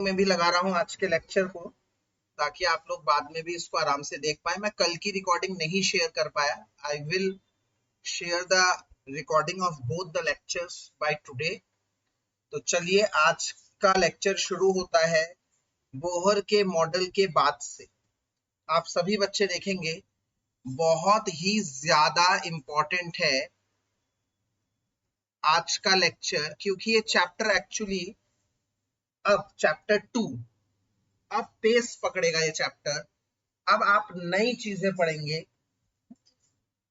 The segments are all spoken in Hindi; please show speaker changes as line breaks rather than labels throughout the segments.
में भी लगा रहा हूँ आज के लेक्चर को, ताकि आप लोग बाद में भी इसको आराम से देख पाए। मैं कल की रिकॉर्डिंग नहीं शेयर कर पाया। I will share the recording of both the lectures by today. तो चलिए, आज का लेक्चर शुरू होता है बोहर के मॉडल के बाद से। आप सभी बच्चे देखेंगे बहुत ही ज्यादा इम्पोर्टेंट है आज का लेक्चर, क्योंकि ये चैप्टर एक्चुअली अब चैप्टर 2 अब पेस पकड़ेगा। ये चैप्टर अब आप नई चीजें पढ़ेंगे।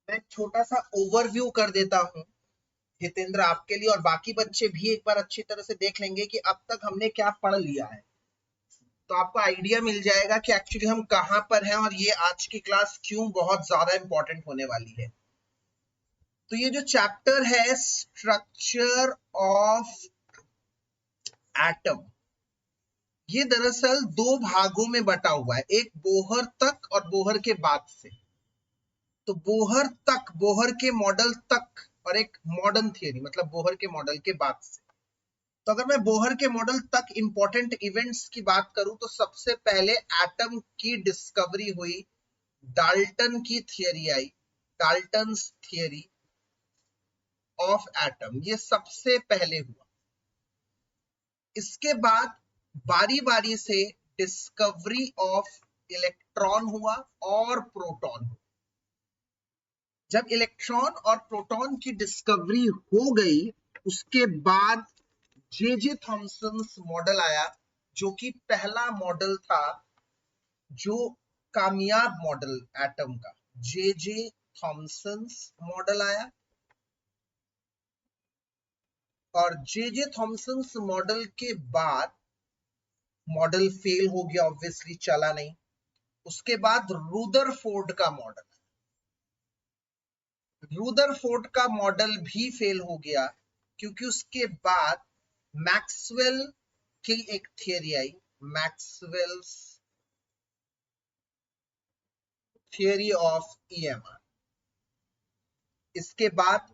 मैं छोटा सा ओवरव्यू कर देता हूं हितेंद्र आपके लिए, और बाकी बच्चे भी एक बार अच्छी तरह से देख लेंगे कि अब तक हमने क्या पढ़ लिया है। तो आपको आइडिया मिल जाएगा कि एक्चुअली हम कहां पर हैं और ये आज की क्लास क्यों बहुत ज्यादा इंपॉर्टेंट होने वाली है। तो ये जो चैप्टर है स्ट्रक्चर ऑफ एटम, ये दरअसल दो भागों में बटा हुआ है, एक बोहर तक और बोहर के बाद से। तो बोहर तक, बोहर के मॉडल तक, और एक मॉडर्न थियरी, मतलब बोहर के मॉडल के बाद से। तो अगर मैं बोहर के मॉडल तक इंपॉर्टेंट इवेंट्स की बात करूं, तो सबसे पहले एटम की डिस्कवरी हुई, डाल्टन की theory I, Dalton's theory of atom, ये सबसे पहले हुआ। इसके बाद बारी बारी से डिस्कवरी ऑफ इलेक्ट्रॉन हुआ और प्रोटॉन हुआ। जब इलेक्ट्रॉन और प्रोटॉन की डिस्कवरी हो गई, उसके बाद जे थॉमसन मॉडल आया, जो कि पहला मॉडल था जो कामयाब मॉडल एटम का। जे थॉमसन मॉडल आया, और जे थॉमसन मॉडल के बाद मॉडल फेल हो गया, ऑब्वियसली चला नहीं। उसके बाद रुदरफोर्ड का मॉडल, रुदरफोर्ड का मॉडल भी फेल हो गया, क्योंकि उसके बाद मैक्सवेल की एक theory I, Maxwell's theory of EMR. इसके बाद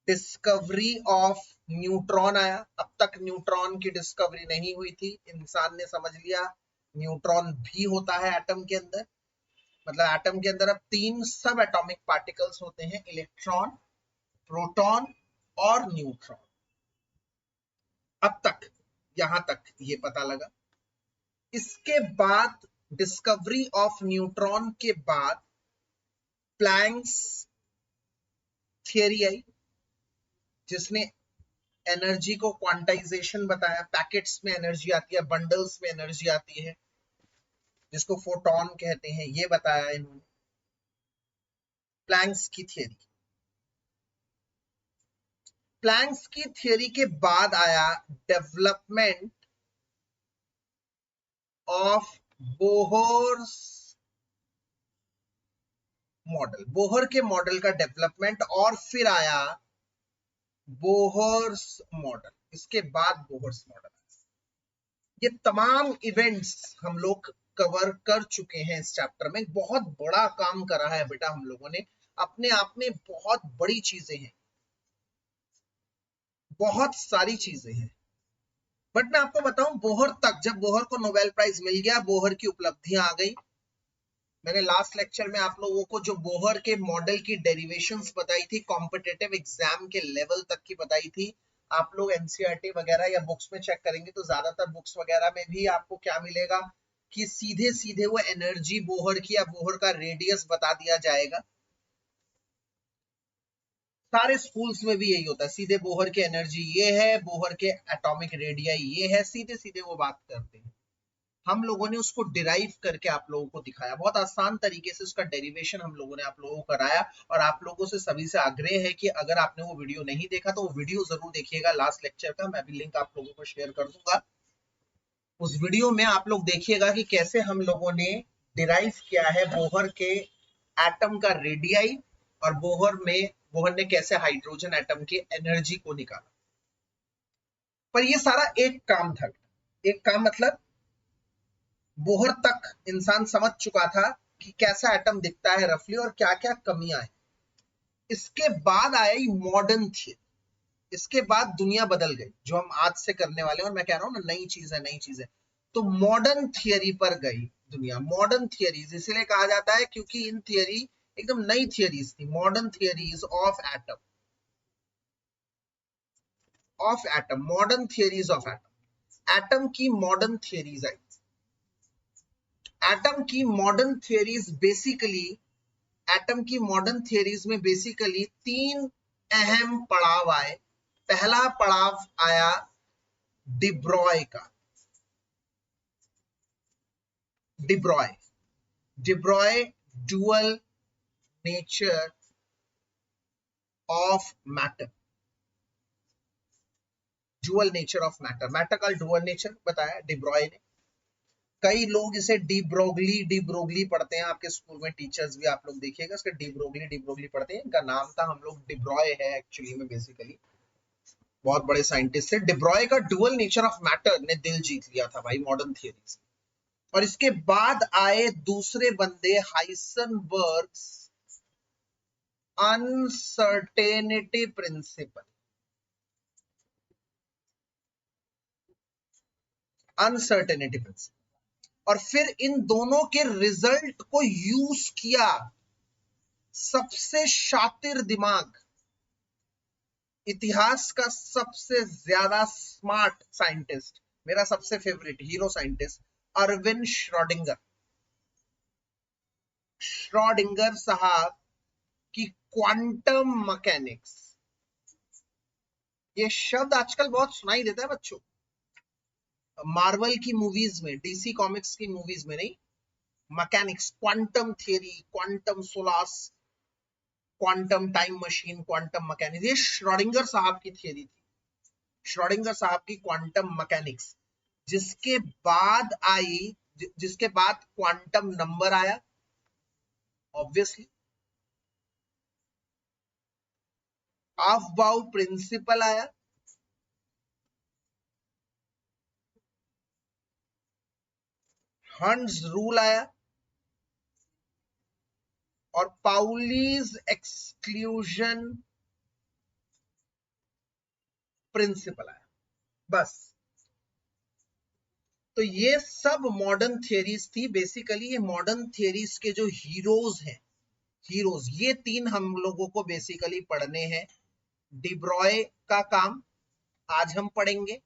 डिस्कवरी ऑफ न्यूट्रॉन आया। अब तक न्यूट्रॉन की डिस्कवरी नहीं हुई थी, इंसान ने समझ लिया न्यूट्रॉन भी होता है एटम के अंदर। मतलब एटम के अंदर अब 3 सब एटॉमिक पार्टिकल्स होते हैं, इलेक्ट्रॉन, प्रोटॉन और न्यूट्रॉन। अब तक यहां तक ये पता लगा। इसके बाद डिस्कवरी ऑफ न्यूट्रॉन के बाद प्लैंक्स थियरी आई, जिसने एनर्जी को क्वांटाइजेशन बताया। पैकेट्स में एनर्जी आती है, बंडल्स में एनर्जी आती है, जिसको फोटॉन कहते हैं, ये बताया इन्होंने, प्लैंक्स की थियरी। प्लैंक्स की थियरी के बाद आया development of Bohr's model, Bohr के मॉडल का डेवलपमेंट, और फिर आया बोहर्स मॉडल। इसके बाद बोहर्स मॉडल। ये तमाम इवेंट्स हम लोग कवर कर चुके हैं इस चैप्टर में। बहुत बड़ा काम करा है बेटा हम लोगों ने, अपने आप में बहुत बड़ी चीजें हैं, बहुत सारी चीजें हैं। बट मैं आपको बताऊं, बोहर तक, जब बोहर को नोबेल प्राइज मिल गया, बोहर की उपलब्धियां आ गई। मैंने लास्ट लेक्चर में आप लोगों को जो बोहर के मॉडल की डेरिवेशंस बताई थी, कॉम्पिटिटिव एग्जाम के लेवल तक की बताई थी। आप लोग एनसीईआरटी वगैरह या बुक्स में चेक करेंगे तो ज्यादातर बुक्स वगैरह में भी आपको क्या मिलेगा कि सीधे सीधे वो एनर्जी बोहर की या बोहर का रेडियस बता दिया जाएगा। सारे स्कूल्स में भी यही होता है, सीधे बोहर की एनर्जी ये है, बोहर के एटॉमिक रेडियाई ये है, सीधे सीधे वो बात करते हैं। हम लोगों ने उसको डिराइव करके आप लोगों को दिखाया, बहुत आसान तरीके से उसका डेरिवेशन हम लोगों ने आप लोगों को कराया। और आप लोगों से सभी से आग्रह है कि अगर आपने वो वीडियो नहीं देखा तो वो वीडियो जरूर देखिएगा लास्ट लेक्चर का। मैं भी लिंक आप लोगों को शेयर कर दूंगा। उस वीडियो में आप लोग देखिएगा कि कैसे हम लोगों ने डिराइव किया है बोहर के एटम का रेडियाई, और बोहर ने कैसे हाइड्रोजन एटम की एनर्जी को निकाला। पर ये सारा एक काम था, एक काम मतलब बोहर तक इंसान समझ चुका था कि कैसा एटम दिखता है रफली और क्या क्या कमियां हैं। इसके बाद आई मॉडर्न थियरी। इसके बाद दुनिया बदल गई, जो हम आज से करने वाले हैं, और मैं कह रहा हूं ना नई चीज है, नई चीज है। तो मॉडर्न थियरी पर गई दुनिया। मॉडर्न थियरीज इसलिए कहा जाता है क्योंकि इन थियरी एकदम नई थियरीज थी, modern theories of atom, modern theories of atom. Atom की मॉडर्न थियरीज आई। एटम की मॉडर्न थियरीज बेसिकली, एटम की मॉडर्न थियरीज में बेसिकली तीन अहम पड़ाव आए। पहला पड़ाव आया डिब्रॉय का। De Broglie, de Broglie dual nature of matter. Dual nature of matter, matter का डुअल नेचर बताया डिब्रॉय ने। कई लोग इसे डी ब्रोगली पढ़ते हैं, आपके स्कूल में टीचर्स भी आप लोग देखिएगा इसका डी ब्रोगली पढ़ते हैं। इनका नाम था, हम लोग डिब्रॉय है एक्चुअली में, बेसिकली बहुत बड़े साइंटिस्ट थे। डिब्रॉय का डुअल नेचर ऑफ मैटर ने दिल जीत लिया था भाई मॉडर्न थियरी से। और इसके बाद आए दूसरे बंदे, हाइसेनबर्ग्स अनसर्टेनिटी प्रिंसिपल। Uncertainty principle. और फिर इन दोनों के रिजल्ट को यूज किया सबसे शातिर दिमाग, इतिहास का सबसे ज्यादा स्मार्ट साइंटिस्ट, मेरा सबसे favourite hero scientist, Erwin Schrodinger. Schrodinger साहब की क्वांटम मैकेनिक्स, ये शब्द आजकल बहुत सुनाई देता है बच्चों, मार्वल की मूवीज में, डीसी कॉमिक्स की मूवीज में नहीं। Mechanics, quantum theory, quantum solas, quantum time machine, quantum mechanics, ये श्रोडिंगर साहब की थियरी थी। श्रोडिंगर साहब की क्वांटम मैकेनिक्स, जिसके बाद आई, जिसके बाद क्वांटम नंबर आया ऑब्वियसली, अफबाउ प्रिंसिपल आया, हंस रूल आया, और पाउलीज एक्सक्लूजन प्रिंसिपल आया। बस, तो ये सब मॉडर्न थियरीज थी। बेसिकली ये मॉडर्न थियरीज के जो हीरोज हैं, हीरोज, ये तीन हम लोगों को बेसिकली पढ़ने हैं। डिब्रॉय का काम आज हम पढ़ेंगे,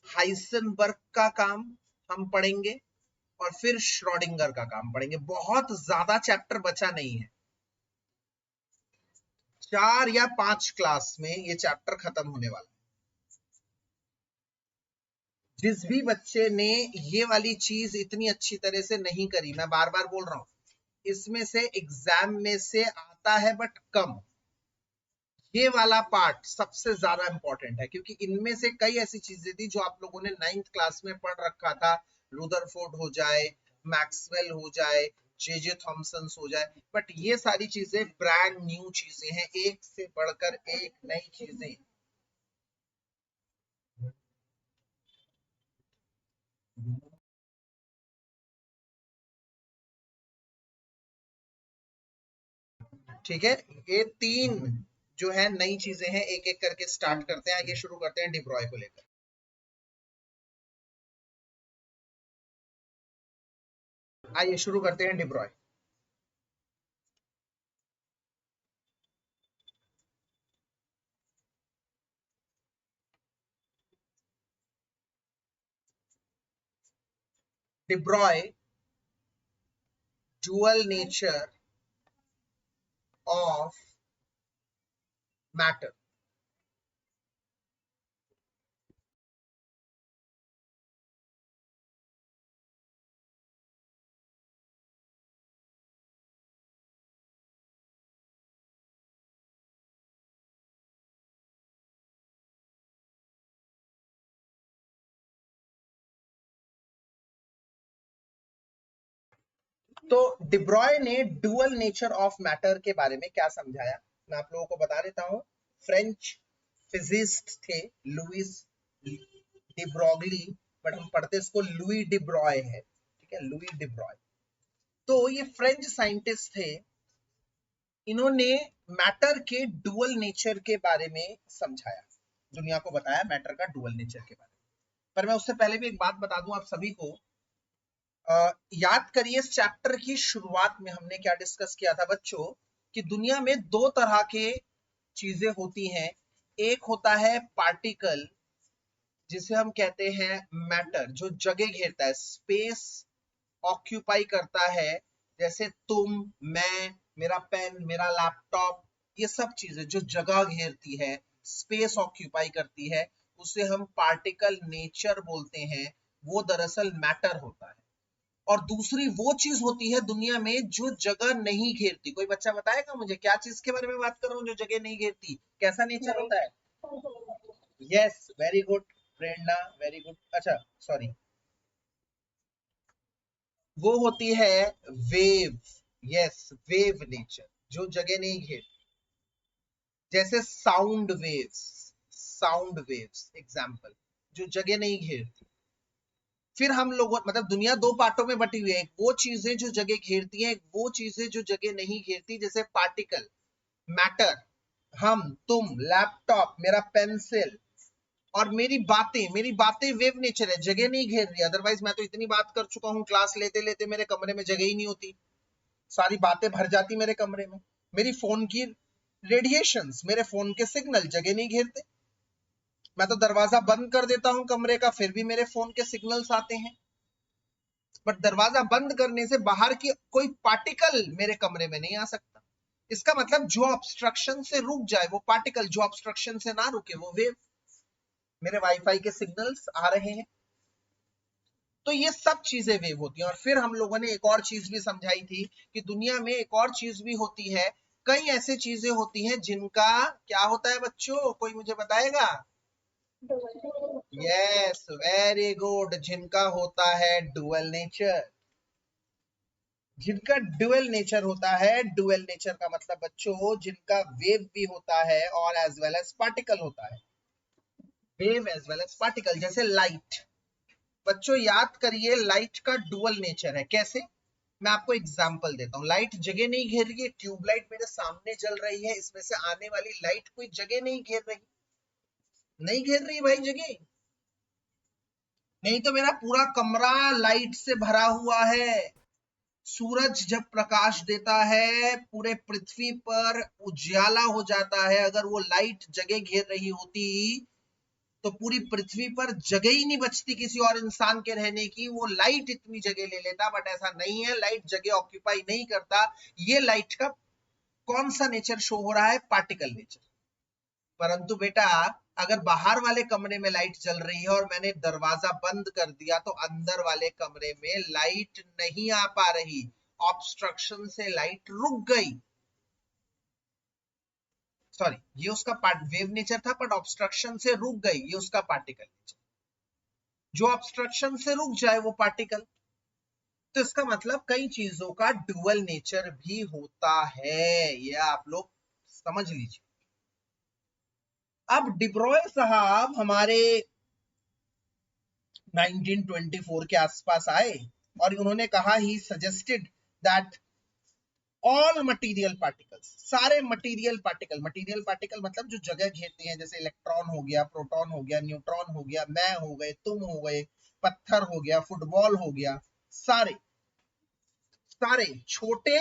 हाइसेनबर्ग का काम हम पढ़ेंगे, और फिर श्रोडिंगर का काम पढ़ेंगे। बहुत ज्यादा चैप्टर बचा नहीं है, 4 या 5 क्लास में ये चैप्टर खत्म होने वाला है। जिस भी बच्चे ने ये वाली चीज इतनी अच्छी तरह से नहीं करी, मैं बार बार बोल रहा हूं, इसमें से एग्जाम में से आता है बट कम। ये वाला पार्ट सबसे ज्यादा इंपॉर्टेंट है, क्योंकि इनमें से कई ऐसी चीजें थी जो आप लोगों ने 9th क्लास में पढ़ रखा था। रुदरफोर्ड हो जाए, मैक्सवेल हो जाए, जे थॉमसन हो जाए, बट ये सारी चीजें ब्रांड न्यू चीजें हैं, एक से बढ़कर एक नई चीजें। ठीक है, ये तीन जो है नई चीजें हैं, एक एक करके स्टार्ट करते हैं। आइए शुरू करते हैं डिब्रॉय को लेकर। आइए शुरू करते हैं डिब्रॉय। डिब्रॉय dual nature of matter। तो डिब्रॉय ने डुअल नेचर ऑफ मैटर के बारे में क्या समझाया, मैं आप लोगों को बता देता हूं। फ्रेंच फिजिस्ट थे लुइस डिब्रोगली, बट हम पढ़ते इसको लुई डिब्रॉय है, ठीक है, लुई डिब्रॉय। तो ये फ्रेंच साइंटिस्ट थे, इन्होंने मैटर के डुअल नेचर के बारे में समझाया, दुनिया को बताया मैटर का डुअल नेचर के बारे में। पर मैं उससे पहले भी एक बात बता दूं आप सभी को, याद करिए इस चैप्टर की शुरुआत में हमने क्या डिस्कस किया था बच्चों, कि दुनिया में दो तरह के चीजें होती हैं। एक होता है पार्टिकल जिसे हम कहते हैं मैटर, जो जगह घेरता है, स्पेस ऑक्यूपाई करता है, जैसे तुम, मैं, मेरा पेन, मेरा लैपटॉप, ये सब चीजें जो जगह घेरती है, स्पेस ऑक्यूपाई करती है, उसे हम पार्टिकल नेचर बोलते हैं। वो दरअसल मैटर होता है। और दूसरी वो चीज होती है दुनिया में जो जगह नहीं घेरती। कोई बच्चा बताएगा मुझे क्या चीज के बारे में बात कर रहा हूँ जो जगह नहीं घेरती, कैसा नेचर होता है? यस, वेरी गुड प्रेरणा, वेरी गुड। अच्छा सॉरी, वो होती है वेव। यस, वेव नेचर, जो जगह नहीं घेरती, जैसे sound waves. Sound waves example, जो जगह नहीं घेरती। फिर हम लोगों मतलब दुनिया दो पार्टों में बटी हुई है, एक वो चीजें जो जगह घेरती हैं, एक वो चीजें जो जगह नहीं घेरती, जैसे पार्टिकल, मैटर, हम, तुम, लैपटॉप, मेरा पेंसिल, और मेरी बातें वेव नेचर है, जगह नहीं घेर रही। अदरवाइज मैं तो इतनी बात कर चुका हूँ, क्लास लेते लेते मेरे कमरे में जगह ही नहीं होती, सारी बातें भर जाती मेरे कमरे में। मेरी फोन की रेडिएशंस, मेरे फोन के सिग्नल जगह नहीं घेरते। मैं तो दरवाजा बंद कर देता हूँ कमरे का, फिर भी मेरे फोन के सिग्नल्स आते हैं। बट दरवाजा बंद करने से बाहर की कोई पार्टिकल मेरे कमरे में नहीं आ सकता। इसका मतलब जो ऑब्स्ट्रक्शन से रुक जाए वो पार्टिकल, जो ऑब्स्ट्रक्शन से ना रुके वो वेव। मेरे वाईफाई के सिग्नल्स आ रहे हैं, तो ये सब चीजें वेव होती हैं। और फिर हम लोगों ने एक और चीज भी समझाई थी कि दुनिया में एक और चीज भी होती है, कई ऐसी चीजें होती हैं जिनका क्या होता है बच्चों, कोई मुझे बताएगा? यस, वेरी गुड, जिनका होता है डुअल नेचर। जिनका डुअल नेचर होता है, डुअल नेचर का मतलब बच्चों जिनका वेव भी होता है और एज वेल एज पार्टिकल होता है। Wave as well as particle, जैसे लाइट। बच्चों याद करिए लाइट का डुअल नेचर है, कैसे? मैं आपको एग्जांपल देता हूँ। लाइट जगह नहीं घेर रही है, ट्यूबलाइट मेरे सामने जल रही है, इसमें से आने वाली लाइट कोई जगह नहीं घेर रही, नहीं घेर रही भाई जगह। नहीं तो मेरा पूरा कमरा लाइट से भरा हुआ है। सूरज जब प्रकाश देता है पूरे पृथ्वी पर उजाला हो जाता है, अगर वो लाइट जगह घेर रही होती तो पूरी पृथ्वी पर जगह ही नहीं बचती किसी और इंसान के रहने की, वो लाइट इतनी जगह ले लेता। बट ऐसा नहीं है, लाइट जगह ऑक्यूपाई नहीं करता। ये लाइट का कौन सा नेचर शो हो रहा है? Particle nature. परंतु बेटा अगर बाहर वाले कमरे में लाइट जल रही है और मैंने दरवाजा बंद कर दिया तो अंदर वाले कमरे में लाइट नहीं आ पा रही, ऑब्स्ट्रक्शन से लाइट रुक गई। सॉरी, ये उसका वेव नेचर था, बट ऑब्स्ट्रक्शन से रुक गई, ये उसका पार्टिकल नेचर। जो ऑब्स्ट्रक्शन से रुक जाए वो पार्टिकल। तो इसका मतलब कई चीजों का डुअल नेचर भी होता है, ये आप लोग समझ लीजिए। अब डिब्रॉय साहब हमारे 1924 के आसपास आए और उन्होंने कहा, he suggested that all material particles, सारे मटेरियल पार्टिकल मतलब जो जगह घेरते हैं, जैसे इलेक्ट्रॉन हो गया, प्रोटॉन हो गया, न्यूट्रॉन हो गया, मैं हो गए, तुम हो गए, पत्थर हो गया, फुटबॉल हो गया, सारे सारे छोटे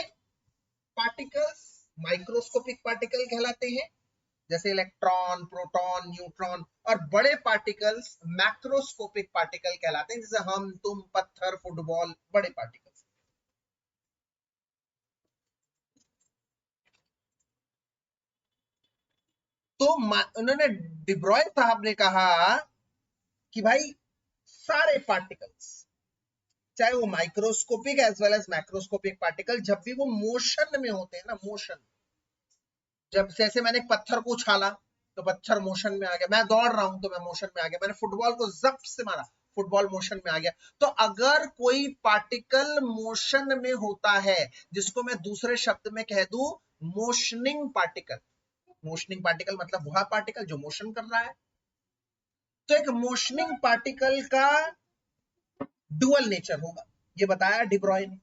पार्टिकल्स माइक्रोस्कोपिक पार्टिकल कहलाते हैं, जैसे इलेक्ट्रॉन, प्रोटॉन, न्यूट्रॉन। और बड़े पार्टिकल्स मैक्रोस्कोपिक पार्टिकल कहलाते हैं, जैसे हम, तुम, पत्थर, फुटबॉल, बड़े पार्टिकल्स। तो उन्होंने, डिब्रॉय साहब ने कहा कि भाई सारे पार्टिकल्स, चाहे वो microscopic as well as macroscopic particle, जब भी वो मोशन में होते हैं ना, मोशन, जब जैसे मैंने एक पत्थर को उछाला तो पत्थर मोशन में आ गया, मैं दौड़ रहा हूं तो मैं मोशन में आ गया, मैंने फुटबॉल को जब्त से मारा, फुटबॉल मोशन में आ गया। तो अगर कोई पार्टिकल मोशन में होता है, जिसको मैं दूसरे शब्द में कह दूं मोशनिंग पार्टिकल, मोशनिंग पार्टिकल मतलब वह पार्टिकल जो मोशन कर रहा है, तो एक मोशनिंग पार्टिकल का डुअल नेचर होगा, ये बताया डिब्रॉय ने।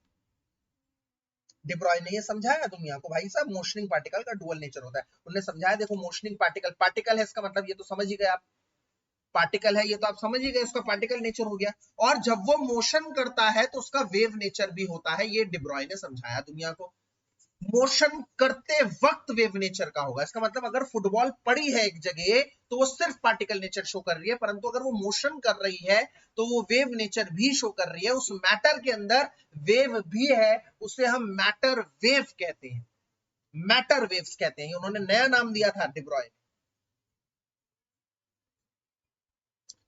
डिब्रॉय ने ये समझाया दुनिया को भाई साहब मोशनिंग पार्टिकल का डुअल नेचर होता है। उन्होंने समझाया देखो मोशनिंग पार्टिकल, पार्टिकल है इसका मतलब ये तो समझ ही गए आप, पार्टिकल है ये तो आप समझ ही गए, उसका पार्टिकल नेचर हो गया। और जब वो मोशन करता है तो उसका वेव नेचर भी होता है, ये डिब्रॉय ने समझाया दुनिया को। मोशन करते वक्त वेव नेचर का होगा, इसका मतलब अगर फुटबॉल पड़ी है एक जगह तो वो सिर्फ पार्टिकल नेचर शो कर रही है, परंतु अगर वो मोशन कर रही है तो वो वेव नेचर भी शो कर रही है। उस मैटर के अंदर वेव भी है, उसे हम मैटर वेव कहते हैं, मैटर वेव्स कहते हैं। उन्होंने नया नाम दिया था डिब्रॉय।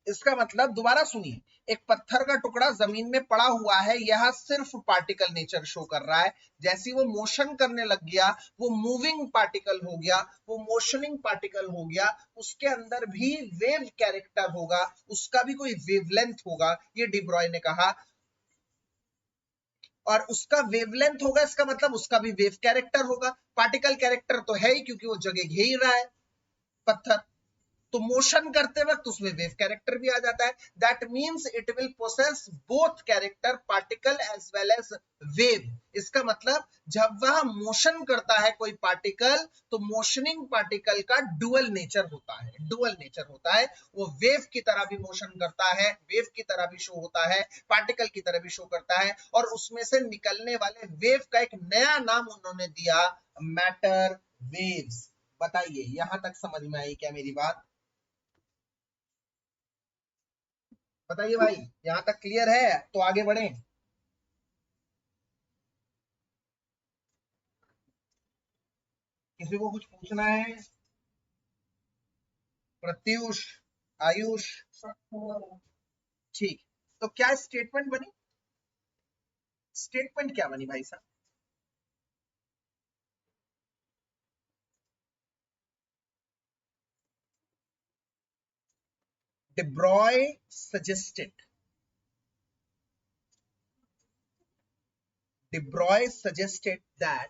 इसका मतलब दोबारा सुनिए, एक पत्थर का टुकड़ा जमीन में पड़ा हुआ है, यह सिर्फ पार्टिकल नेचर शो कर रहा है। जैसे वो मोशन करने लग गया वो मूविंग पार्टिकल हो गया, वो मोशनिंग पार्टिकल हो गया, उसके अंदर भी वेव कैरेक्टर होगा, उसका भी कोई वेवलेंथ होगा, ये डिब्रॉय ने कहा। और उसका वेवलेंथ होगा, इसका मतलब उसका भी वेव कैरेक्टर होगा। पार्टिकल कैरेक्टर तो है ही क्योंकि वो जगह घेर ही रहा है पत्थर, तो मोशन करते वक्त उसमें वेव कैरेक्टर भी आ जाता है। That means it will possess both character, particle as well as wave. इसका मतलब जब वह मोशन करता है कोई पार्टिकल तो मोशनिंग पार्टिकल का डुअल नेचर होता है, डुअल नेचर होता है। वो वेव की तरह भी मोशन करता है, वेव की तरह भी शो होता है, पार्टिकल की तरह भी शो करता है, और उसमें से निकलने वाले वेव का एक नया नाम उन्होंने दिया, मैटर वेव्स। बताइए यहां तक समझ में आई क्या मेरी बात? बताइए भाई, यहां तक क्लियर है तो आगे बढ़े। किसी को कुछ पूछना है? प्रत्युष, आयुष, ठीक। तो क्या स्टेटमेंट बनी, स्टेटमेंट क्या बनी भाई साहब? De suggested De suggested that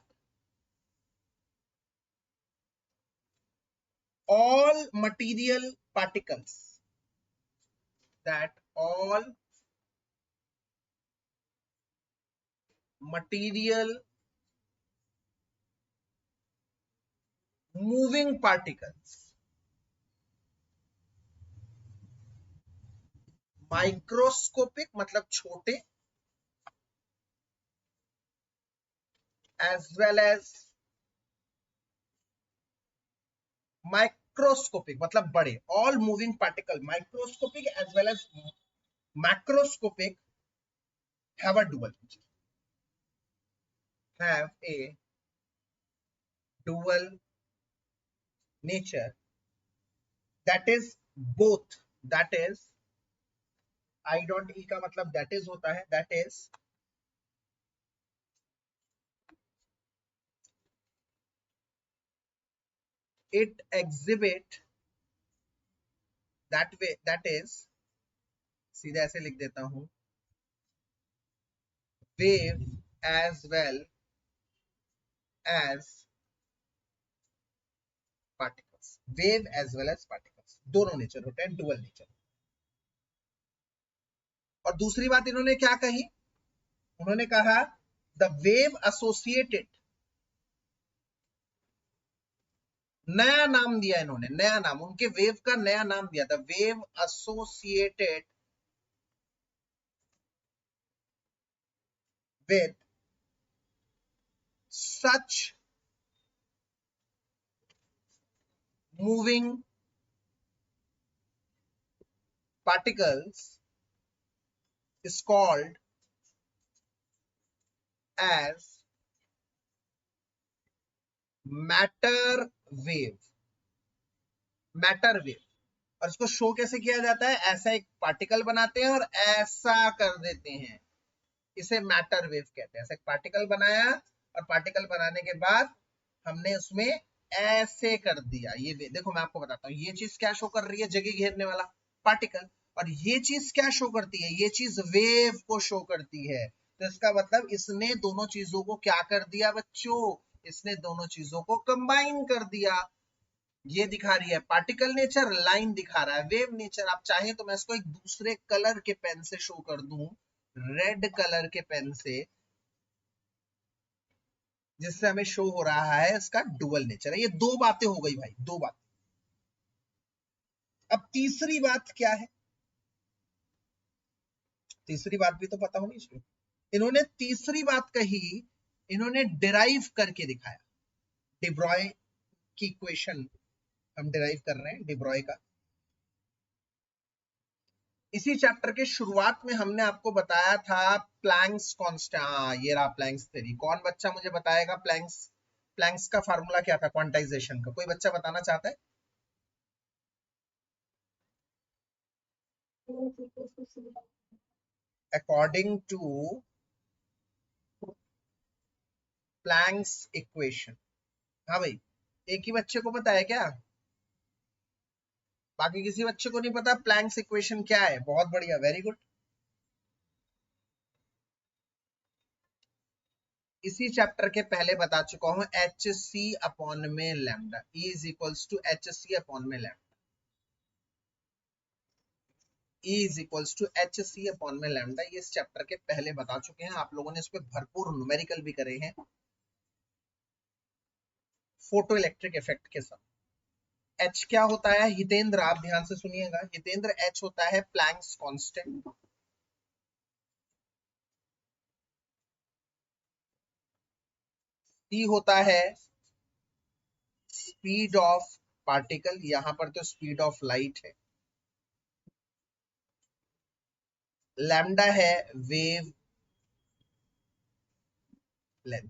all material particles, that all material moving particles, microscopic मतलब छोटे, as well as माइक्रोस्कोपिक मतलब बड़े, all moving particle microscopic as well as macroscopic have a dual nature, have a dual nature, that is both, that is I dot e का मतलब that is होता है, that is it exhibit, that way, that is सीधे ऐसे लिख देता हूं, wave as well as particles, wave as well as particles, दोनों नेचर होते हैं, डुअल नेचर। और दूसरी बात इन्होंने क्या कही, उन्होंने कहा द वेव एसोसिएटेड, नया नाम दिया इन्होंने, नया नाम, उनके वेव का नया नाम दिया था, wave associated with such moving particles is called as matter wave, matter wave. और इसको शो कैसे किया जाता है, ऐसा एक पार्टिकल बनाते हैं और ऐसा कर देते हैं, इसे मैटर वेव कहते हैं। ऐसा एक पार्टिकल बनाया और पार्टिकल बनाने के बाद हमने उसमें ऐसे कर दिया, ये देखो मैं आपको बताता हूँ, ये चीज क्या शो कर रही है, जगह घेरने वाला पार्टिकल, और ये चीज क्या शो करती है, ये चीज वेव को शो करती है। तो इसका मतलब इसने दोनों चीजों को क्या कर दिया बच्चों, इसने दोनों चीजों को कंबाइन कर दिया। ये दिखा रही है पार्टिकल नेचर, लाइन दिखा रहा है वेव नेचर। आप चाहें तो मैं इसको एक दूसरे कलर के पेन से शो कर दूं, रेड कलर के पेन से, जिससे हमें शो हो रहा है इसका डुअल नेचर है। ये दो बातें हो गई भाई, दो बात। अब तीसरी बात क्या है? तीसरी बात भी तो पता होनी चाहिए। इन्होंने तीसरी बात कही, इन्होंने डिराइव करके दिखाया। डिब्रॉय की इक्वेशन हम डिराइव कर रहे हैं, डिब्रॉय का। इसी चैप्टर के शुरुआत में हमने आपको बताया था प्लैंक्स कांस्टेंट। ये रहा प्लैंक्स थ्योरी। कौन बच्चा मुझे बताएगा प्लैंक्स, प्लैंक्स का फार्मूला क्या था क्वांटाइजेशन का? कोई बच्चा बताना चाहता है? According to Planck's equation. हाँ भाई, एक ही बच्चे को पता है क्या? बाकी किसी बच्चे को नहीं पता प्लैंक्स इक्वेशन क्या है? बहुत बढ़िया, वेरी गुड। इसी चैप्टर के पहले बता चुका हूं, एच सी अपॉन में lambda, E is equals to H C upon में lambda. E is equals to H C upon में लैम्डा। ये इस चैप्टर के पहले बता चुके हैं, आप लोगों ने इस पे भरपूर न्यूमेरिकल भी करे हैं फोटो इलेक्ट्रिक इफेक्ट के साथ। H क्या होता है हितेंद्र? आप ध्यान से सुनिएगा हितेंद्र। H होता है प्लैंक्स कांस्टेंट। P होता है स्पीड ऑफ पार्टिकल, यहां पर तो स्पीड ऑफ लाइट है। लैम्डा है वेव लेंथ।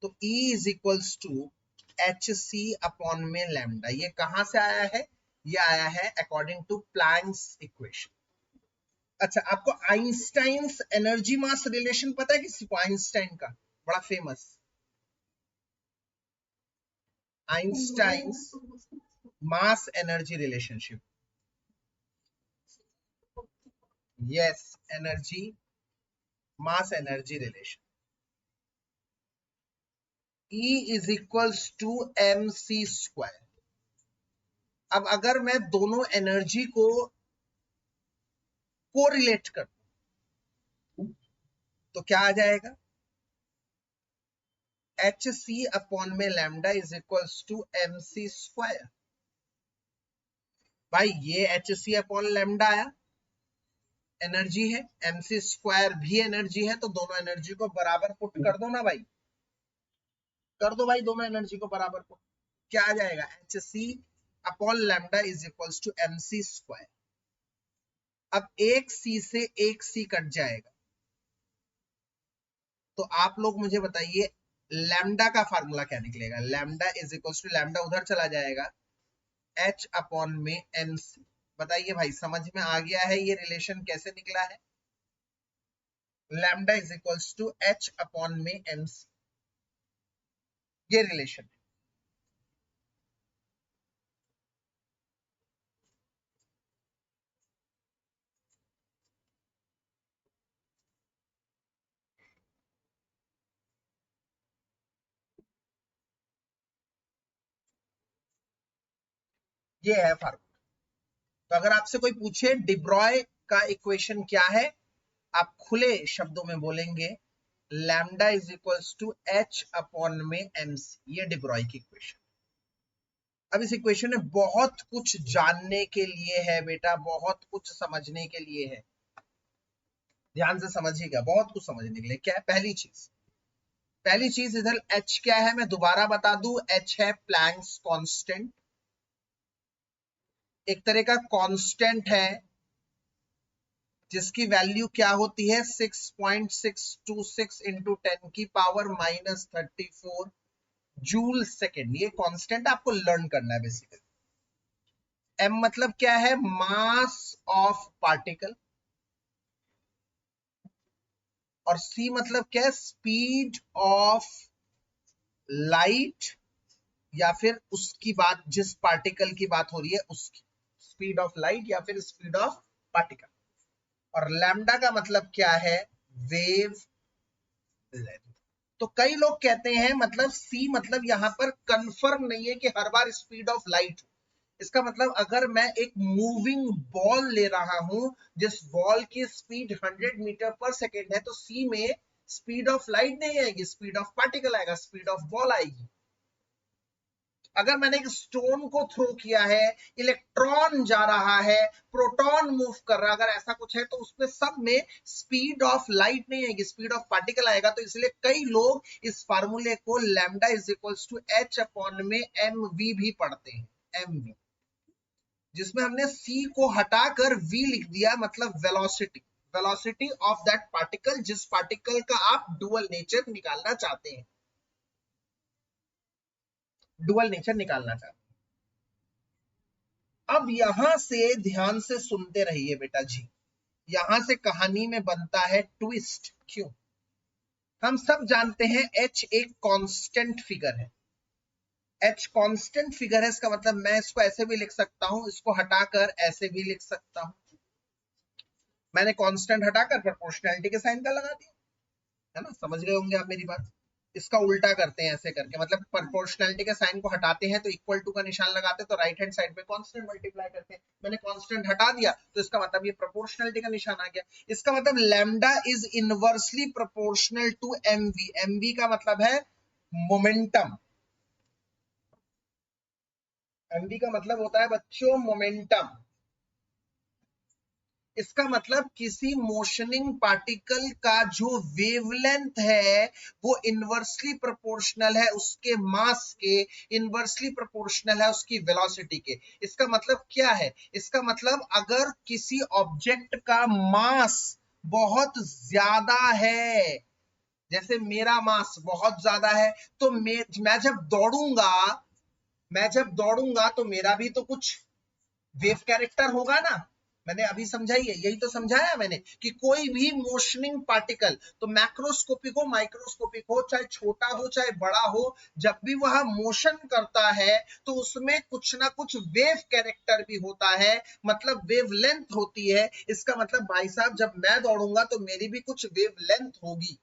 तो E is equals to H C upon में लैम्डा। ये कहां से आया है? ये आया है अकॉर्डिंग टू प्लैंक्स इक्वेशन। अच्छा, आपको आइंस्टाइन्स एनर्जी मास रिलेशन पता है किसी को? आइंस्टाइन का बड़ा famous, Einstein's mass energy relationship. Yes, energy mass energy relation. E is equals to M C square. अब अगर मैं दोनों एनर्जी को कोरिलेट कर तो क्या आ जाएगा? एच सी अपॉन में lambda is equals to M C square. भाई ये एच सी अपॉन लैम्डा आया, एनर्जी है, एमसी स्क्वायर भी एनर्जी है, तो दोनों एनर्जी को बराबर पुट कर दो ना भाई, कर दो भाई दोनों एनर्जी को बराबर पुट। क्या आ जाएगा? H C upon lambda is equals to M C square. अब एक सी से एक सी कट जाएगा, तो आप लोग मुझे बताइए लैम्डा का फार्मूला क्या निकलेगा? Lambda is equals to, lambda उधर चला जाएगा, एच अपॉन में एम सी। बताइए भाई समझ में आ गया है ये रिलेशन कैसे निकला है? Lambda is equals to H upon में एम सी, ये रिलेशन है। ये है फार्मूला। तो अगर आपसे कोई पूछे डिब्रॉय का इक्वेशन क्या है, आप खुले शब्दों में बोलेंगे lambda is equals to H upon में एम सी। ये डिब्रॉय की इक्वेशन। अब इस इक्वेशन में बहुत कुछ जानने के लिए है बेटा, बहुत कुछ समझने के लिए है। ध्यान से समझिएगा, बहुत कुछ समझने के लिए। क्या है पहली चीज? पहली चीज इधर एच क्या है मैं दोबारा बता दूं, एच है प्लैंक्स कांस्टेंट, एक तरह का कांस्टेंट है जिसकी वैल्यू क्या होती है 6.626 इंटू 10 की पावर माइनस 34 जूल सेकेंड। ये कांस्टेंट आपको लर्न करना है बेसिकली। एम मतलब क्या है? Mass of particle. और सी मतलब क्या है? स्पीड ऑफ लाइट, या फिर उसकी बात, जिस पार्टिकल की बात हो रही है उसकी स्पीड ऑफ लाइट या फिर स्पीड ऑफ पार्टिकल। और लैम्डा का मतलब क्या है? Wavelength. तो कई लोग कहते हैं मतलब सी मतलब यहां पर कंफर्म नहीं है कि हर बार स्पीड ऑफ लाइट हो। इसका मतलब अगर मैं एक मूविंग बॉल ले रहा हूं जिस बॉल की स्पीड 100 मीटर पर सेकेंड है, तो सी में स्पीड ऑफ लाइट नहीं आएगी, स्पीड ऑफ पार्टिकल आएगा, स्पीड ऑफ बॉल आएगी। अगर मैंने एक स्टोन को थ्रो किया है, इलेक्ट्रॉन जा रहा है, प्रोटॉन मूव कर रहा है, अगर ऐसा कुछ है तो उसमें सब में स्पीड ऑफ लाइट नहीं आएगी, स्पीड ऑफ पार्टिकल आएगा। तो इसलिए कई लोग इस फार्मूले को lambda is equals to H upon में एम वी भी पढ़ते हैं, एम वी, जिसमें हमने सी को हटाकर वी लिख दिया, मतलब velocity, velocity of that particle, जिस पार्टिकल का आप डुअल नेचर निकालना चाहते हैं, डुअल नेचर निकालना चाहते हैं। अब यहां से ध्यान से सुनते रहिए बेटा जी, यहां से कहानी में बनता है ट्विस्ट। क्यों? हम सब जानते हैं एच एक कांस्टेंट फिगर है, एच कांस्टेंट फिगर है, इसका मतलब मैं इसको ऐसे भी लिख सकता हूं, इसको हटाकर ऐसे भी लिख सकता हूं। मैंने कांस्टेंट हटाकर प्रोपोर्शनैलिटी के साइन का लगा दिया, है ना, समझ गए होंगे आप मेरी बात। इसका उल्टा करते हैं ऐसे करके, मतलब प्रोपोर्शनैलिटी के साइन को हटाते हैं तो इक्वल टू का निशान लगाते हैं, तो राइट हैंड साइड पे कांस्टेंट मल्टीप्लाई करते हैं। मैंने कांस्टेंट हटा दिया तो इसका मतलब ये प्रोपोर्शनैलिटी का निशान आ गया। इसका मतलब lambda is inversely proportional to MV. MV का मतलब है मोमेंटम, एमवी का मतलब होता है बच्चों मोमेंटम। इसका मतलब किसी मोशनिंग पार्टिकल का जो वेवलेंथ है वो इनवर्सली प्रोपोर्शनल है उसके मास के, इनवर्सली प्रोपोर्शनल है उसकी वेलोसिटी के। इसका मतलब क्या है? इसका मतलब अगर किसी ऑब्जेक्ट का मास बहुत ज्यादा है, जैसे मेरा मास बहुत ज्यादा है, तो मैं जब दौड़ूंगा तो मेरा भी तो कुछ वेव कैरेक्टर होगा ना। मैंने अभी समझाई है, यही तो समझाया मैंने कि कोई भी मोशनिंग पार्टिकल, तो मैक्रोस्कोपिक हो माइक्रोस्कोपिक हो, चाहे छोटा हो चाहे बड़ा हो, जब भी वह मोशन करता है तो उसमें कुछ ना कुछ वेव कैरेक्टर भी होता है, मतलब वेव लेंथ होती है। इसका मतलब भाई साहब जब मैं दौड़ूंगा तो मेरी भी कुछ वेव लेंथ होगी,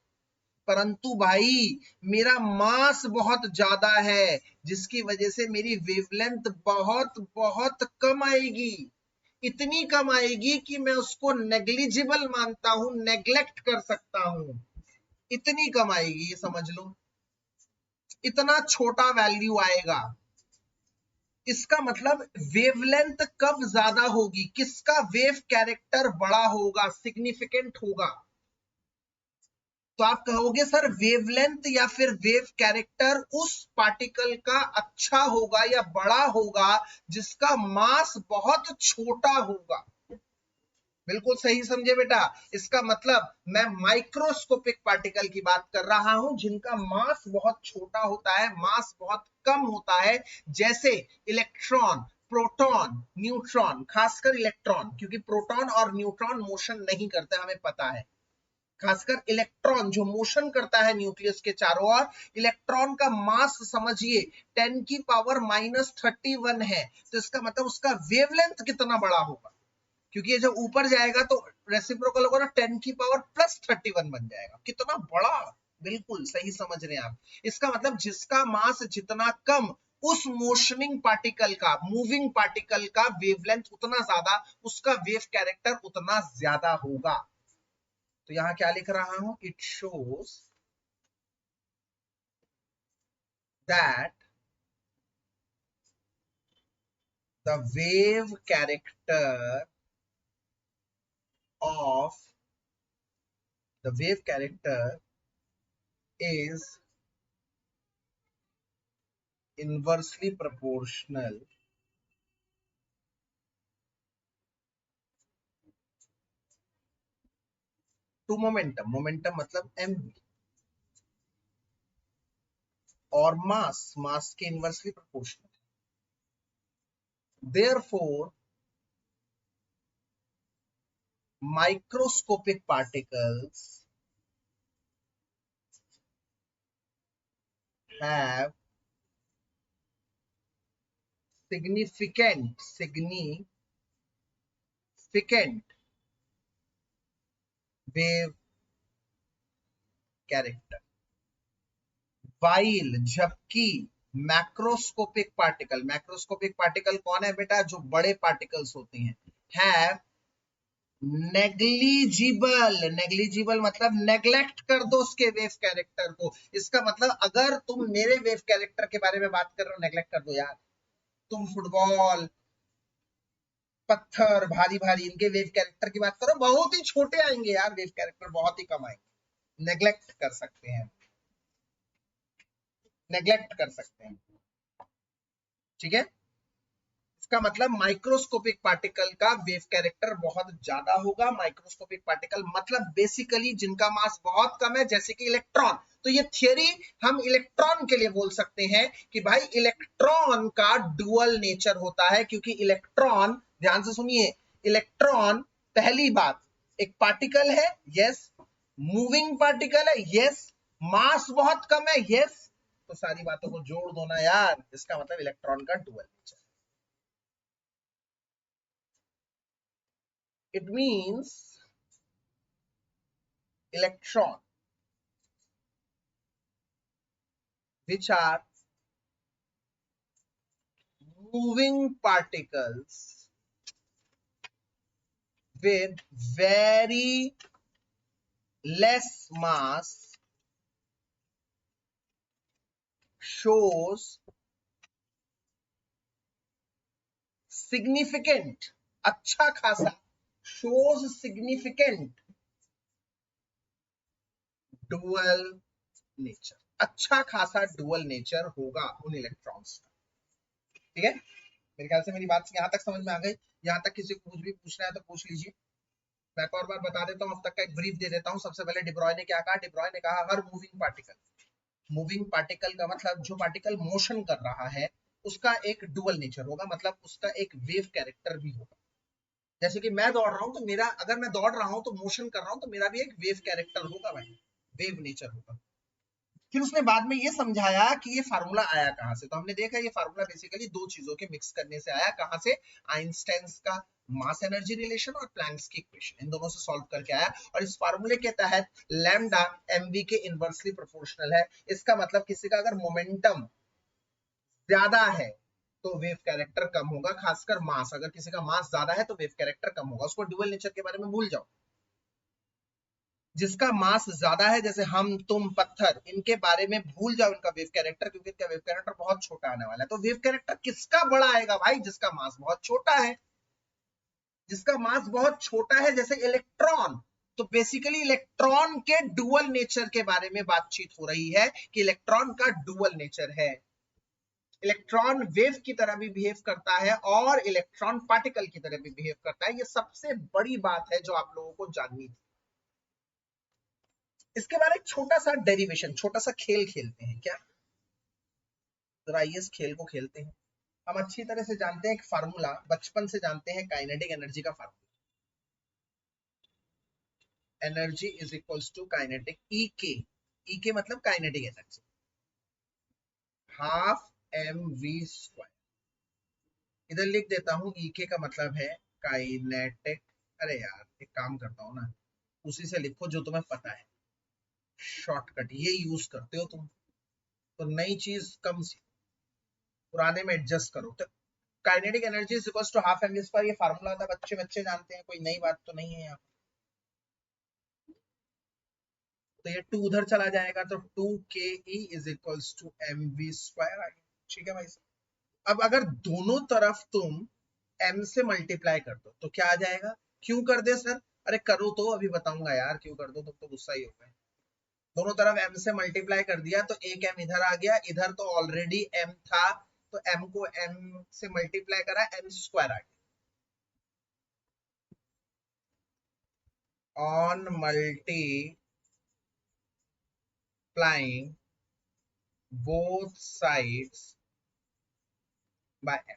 परंतु भाई मेरा मास बहुत ज्यादा है जिसकी वजह से मेरी वेवलेंथ बहुत बहुत कम आएगी, इतनी कम आएगी कि मैं उसको नेग्लिजिबल मानता हूं, नेग्लेक्ट कर सकता हूं, इतनी कम आएगी, ये समझ लो, इतना छोटा वैल्यू आएगा। इसका मतलब वेवलेंथ कब ज्यादा होगी, किसका वेव कैरेक्टर बड़ा होगा, सिग्निफिकेंट होगा। तो आप कहोगे सर वेवलेंथ या फिर वेव कैरेक्टर उस पार्टिकल का अच्छा होगा या बड़ा होगा जिसका मास बहुत छोटा होगा। बिल्कुल सही समझे बेटा। इसका मतलब मैं माइक्रोस्कोपिक पार्टिकल की बात कर रहा हूं जिनका मास बहुत छोटा होता है, मास बहुत कम होता है, जैसे इलेक्ट्रॉन, प्रोटॉन, न्यूट्रॉन, खासकर इलेक्ट्रॉन, क्योंकि प्रोटॉन और न्यूट्रॉन मोशन नहीं करते हमें पता है। खासकर इलेक्ट्रॉन जो मोशन करता है न्यूक्लियस के चारों ओर, इलेक्ट्रॉन का मास समझिए 10 की पावर -31 है, तो इसका मतलब उसका वेवलेंथ कितना बड़ा होगा, क्योंकि ये जब ऊपर जाएगा तो रेसिप्रोकल होगा ना, 10 की पावर +31 बन जाएगा, कितना बड़ा। बिल्कुल सही समझ रहे हैं आप। इसका मतलब जिसका मास जितना कम, उस मोशनिंग पार्टिकल का, मूविंग पार्टिकल का वेवलेंथ उतना ज्यादा, उसका वेव कैरेक्टर उतना ज्यादा होगा। तो यहां क्या लिख रहा हूं, it shows that the wave character of the wave character is inversely proportional to momentum, momentum मतलब m, और mass के inversely proportional। therefore microscopic particles have significant wave character, while जबकि मैक्रोस्कोपिक पार्टिकल कौन है बेटा, जो बड़े पार्टिकल्स होते हैं, हैव नेग्लिजिबल, नेग्लिजिबल मतलब नेग्लेक्ट कर दो उसके वेव कैरेक्टर को। इसका मतलब अगर तुम मेरे वेव कैरेक्टर के बारे में बात कर रहे हो, नेग्लेक्ट कर दो यार। तुम फुटबॉल, पत्थर भारी भारी इनके वेव कैरेक्टर की बात करो, बहुत ही छोटे आएंगे यार, वेव कैरेक्टर बहुत ही कम आएंगे। नेग्लेक्ट कर सकते हैं, नेग्लेक्ट कर सकते हैं, ठीक है। इसका मतलब माइक्रोस्कोपिक पार्टिकल का वेव कैरेक्टर बहुत ज्यादा होगा। माइक्रोस्कोपिक पार्टिकल मतलब बेसिकली जिनका मास बहुत कम है, जैसे कि इलेक्ट्रॉन। तो ये थियरी हम इलेक्ट्रॉन के लिए बोल सकते हैं कि भाई इलेक्ट्रॉन का डुअल नेचर होता है, क्योंकि इलेक्ट्रॉन, ध्यान से सुनिए, इलेक्ट्रॉन पहली बात एक पार्टिकल है, यस, मूविंग पार्टिकल है, यस, मास बहुत कम है, यस। तो सारी बातों को जोड़ दो ना यार, इसका मतलब इलेक्ट्रॉन का dual nature. It means electron which are moving particles with very less mass shows significant, अच्छा खासा, shows significant dual nature, अच्छा खासा डुअल नेचर होगा उन इलेक्ट्रॉन्स का, ठीक है। मेरे ख्याल से मेरी बात यहाँ तक समझ में आ गई। यहाँ तक किसी को कुछ भी पूछना है तो पूछ लीजिए। मैं एक और बार बता देता हूँ, अब तक का एक ब्रीफ दे देता हूँ। सबसे पहले डिब्रॉय ने क्या कहा? डिब्रॉय ने कहा हर मूविंग पार्टिकल, मूविंग पार्टिकल का मतलब जो पार्टिकल मोशन कर रहा है उसका एक डुअल नेचर होगा, मतलब उसका एक वेव कैरेक्टर भी होगा। जैसे कि मैं दौड़ रहा हूं तो मेरा, अगर मैं दौड़ रहा हूं तो मोशन कर रहा हूं तो मेरा भी एक वेव कैरेक्टर होगा भाई, वेव नेचर होगा। फिर उसने बाद में ये समझाया कि ये फार्मूला आया कहां से। तो हमने देखा ये फार्मूला बेसिकली दो चीजों के मिक्स करने से आया। कहां से? आइंस्टाइन का मास एनर्जी रिलेशन और प्लैंक्स की इक्वेशन, इन दोनों से सॉल्व करके आया। और इस फार्मूले के तहत लैम्डा एमवी के इनवर्सली प्रोपोर्शनल है। इसका मतलब किसी का अगर मोमेंटम ज्यादा है तो वेव कैरेक्टर कम होगा, खासकर मास, अगर किसी का मास ज्यादा है तो वेव कैरेक्टर कम होगा। उसको ड्यूअल नेचर के बारे में भूल जाओ। जिसका मास ज्यादा है, जैसे हम, तुम, पत्थर, इनके बारे में भूल जाओ इनका वेव कैरेक्टर, क्योंकि इनका वेव कैरेक्टर बहुत छोटा आने वाला है। तो वेव कैरेक्टर किसका बड़ा आएगा भाई? जिसका मास बहुत छोटा है। जिसका मास बहुत छोटा है, जैसे इलेक्ट्रॉन। तो बेसिकली इलेक्ट्रॉन के डुअल नेचर के बारे में बातचीत हो रही है कि इलेक्ट्रॉन का डुअल नेचर है। इलेक्ट्रॉन वेव की तरह भी बिहेव करता है और इलेक्ट्रॉन पार्टिकल की तरह भी बिहेव करता है। ये सबसे बड़ी बात है जो आप लोगों को जाननी थी। इसके बारे में छोटा सा डेरिवेशन, छोटा सा खेल खेलते हैं क्या? जरा आइए इस खेल को खेलते हैं। हम अच्छी तरह से जानते हैं एक फार्मूला, बचपन से जानते हैं काइनेटिक एनर्जी का formula. Energy is equals to kinetic E K. E K मतलब kinetic energy, half M V square. इधर लिख देता हूं, ई के का मतलब है काइनेटिक। अरे यार एक काम करता हूं ना, उसी से लिखो जो तुम्हें पता है, शॉर्टकट ये यूज करते हो तुम, तो नई चीज कम सी, पुराने में एडजस्ट करो। तो kinetic energy is equals to half M V square, ये फार्मूला था, बच्चे बच्चे जानते हैं, कोई नई बात तो नहीं है यहाँ। तो ये 2 उधर चला जाएगा तो 2ke is equals to M V square आ गया, ठीक है भाई साहब। अब अगर दोनों तरफ तुम m से मल्टीप्लाई कर दो तो क्या आ जाएगा? क्यों कर दे सर? अरे करो तो, अभी बताऊंगा यार, क्यों कर दो, तुम तो गुस्सा ही हो गए। दोनों तरफ m से मल्टीप्लाई कर दिया तो एक m इधर आ गया, इधर तो ऑलरेडी m था, तो m को m से मल्टीप्लाई करा, m स्क्वायर आ गया। On multiplying both sides by m।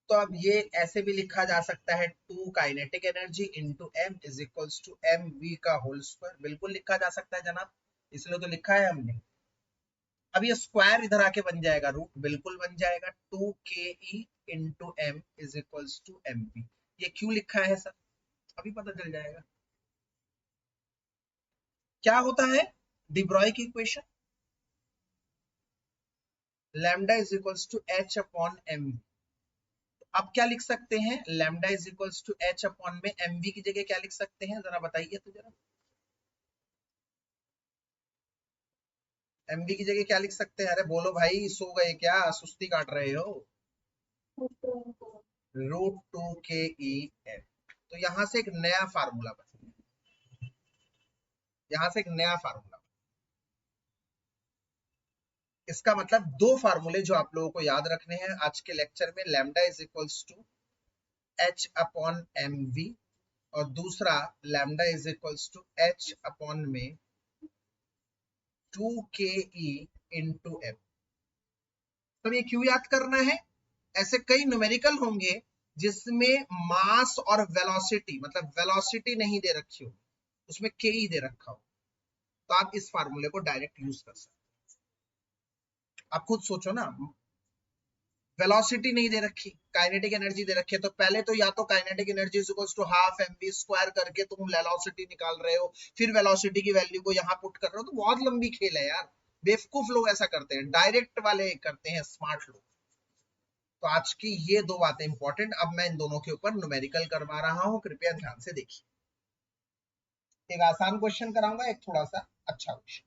तो अब ये ऐसे भी लिखा जा सकता है, 2 kinetic energy into m is equals to M V का होल स्क्वायर। बिल्कुल लिखा जा सकता है जनाब, इसलिए तो लिखा है हमने। अब ये स्क्वायर इधर आके बन जाएगा रूट, बिल्कुल बन जाएगा, 2ke into m is equals to M V. ये क्यों लिखा है सर? अभी पता चल जाएगा। क्या होता है डिब्रॉय की equation? Lambda is equals to h upon M. अब क्या लिख सकते हैं, lambda is equals to H upon में एमवी की जगह क्या लिख सकते हैं, जरा बताइए तो जरा। एमवी की जगह क्या लिख सकते हैं, अरे बोलो भाई, सो गए क्या, सुस्ती काट रहे हो। रूट टू के ई एन। तो यहां से एक नया फार्मूला बना, यहां से एक नया फार्मूला। इसका मतलब दो फार्मूले जो आप लोगों को याद रखने हैं आज के लेक्चर में, lambda is equals to H upon M V, और दूसरा lambda is equals to H upon में 2ke इंटू एम। तो ये क्यों याद करना है, ऐसे कई न्यूमेरिकल होंगे जिसमें मास और वेलोसिटी, मतलब वेलोसिटी नहीं दे रखी हो, उसमें के ही दे रखा हो, तो आप इस फार्मूले को डायरेक्ट यूज कर सकते हैं। आप खुद सोचो ना, वेलोसिटी नहीं दे रखी, काइनेटिक एनर्जी दे रखी है, तो पहले तो या तो kinetic energy is equals to half MV square करके तुम वेलोसिटी निकाल रहे हो, फिर वेलोसिटी की वैल्यू को यहाँ पुट कर रहे हो, तो बहुत लंबी खेल है यार। बेवकूफ लोग ऐसा करते हैं, डायरेक्ट वाले करते हैं स्मार्ट लोग। तो आज की ये दो बातें इंपॉर्टेंट, अब मैं इन दोनों के ऊपर न्यूमेरिकल करवा रहा हूं, कृपया ध्यान से देखिए। एक आसान क्वेश्चन कराऊंगा, एक थोड़ा सा अच्छा क्वेश्चन।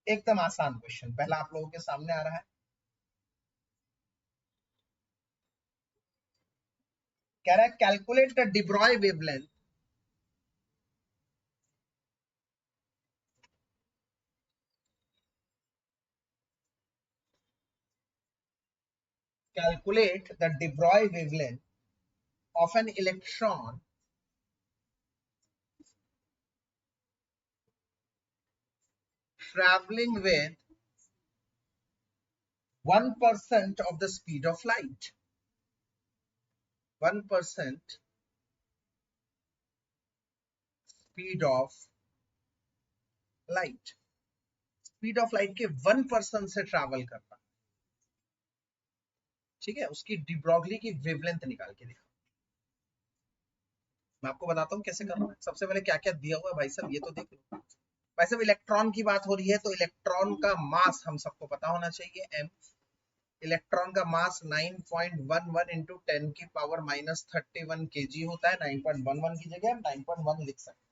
एकदम आसान क्वेश्चन पहला आप लोगों के सामने आ रहा है। कह रहा है calculate the de Broglie wavelength calculate the de Broglie wavelength of an electron traveling with 1% of the speed of light. 1% speed of light. Speed of light के 1% से ट्रैवल करता, ठीक है, उसकी डिब्रॉगली की वेवलेंथ निकाल के दिखा। मैं आपको बताता हूँ कैसे करना है। सबसे पहले क्या क्या दिया हुआ है भाई साहब, ये तो देख लो। भाई साहब इलेक्ट्रॉन की बात हो रही है, तो इलेक्ट्रॉन का मास हम सबको पता होना चाहिए, m। इलेक्ट्रॉन का मास 9.11 इंटू 10 की पावर माइनस 31 kg होता है। 9.11 की जगह हम 9.1 लिख सकते हैं।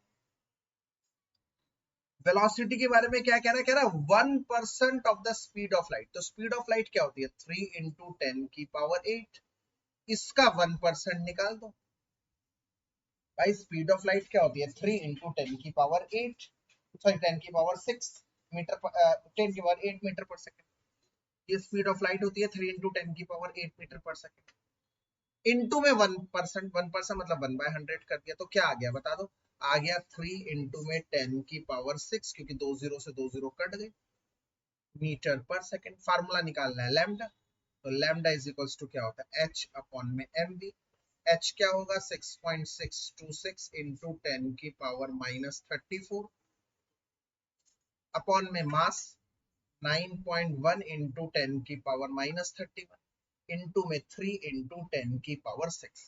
वेलोसिटी के बारे में क्या कह रहा है, कह रहा है 1% of the speed of light. तो स्पीड ऑफ लाइट क्या होती है, 3 इंटू 10 की पावर 8, इसका 1% निकाल दो। भाई स्पीड ऑफ लाइट क्या होती है, 3 इंटू 10 की पावर 8, सॉरी 10 की पावर 6 मीटर, 10 की पावर 8 मीटर पर सेकेंड। ये स्पीड ऑफ लाइट होती है, 3 इंटू 10 की पावर 8 मीटर पर सेकेंड। इंटू में 1%, 1% मतलब 1/100 कर दिया, तो क्या आ गया बता दो। आ गया 3 इंटू में 10 की पावर 6, क्योंकि 2 जीरो से 2 जीरो कट गए, मीटर पर सेकेंड। फार्मूला निकालना है लैम्डा, तो लैम्डा इज इक्वल्स टू क्या होता है, एच अपॉन में एम वी। एच क्या होगा, 6.626 इंटू 10 की पावर माइनस 34 अपॉन में मास 9.1 इंटू 10 की पावर माइनस 31 इंटू में 3 इंटू 10 की पावर 6।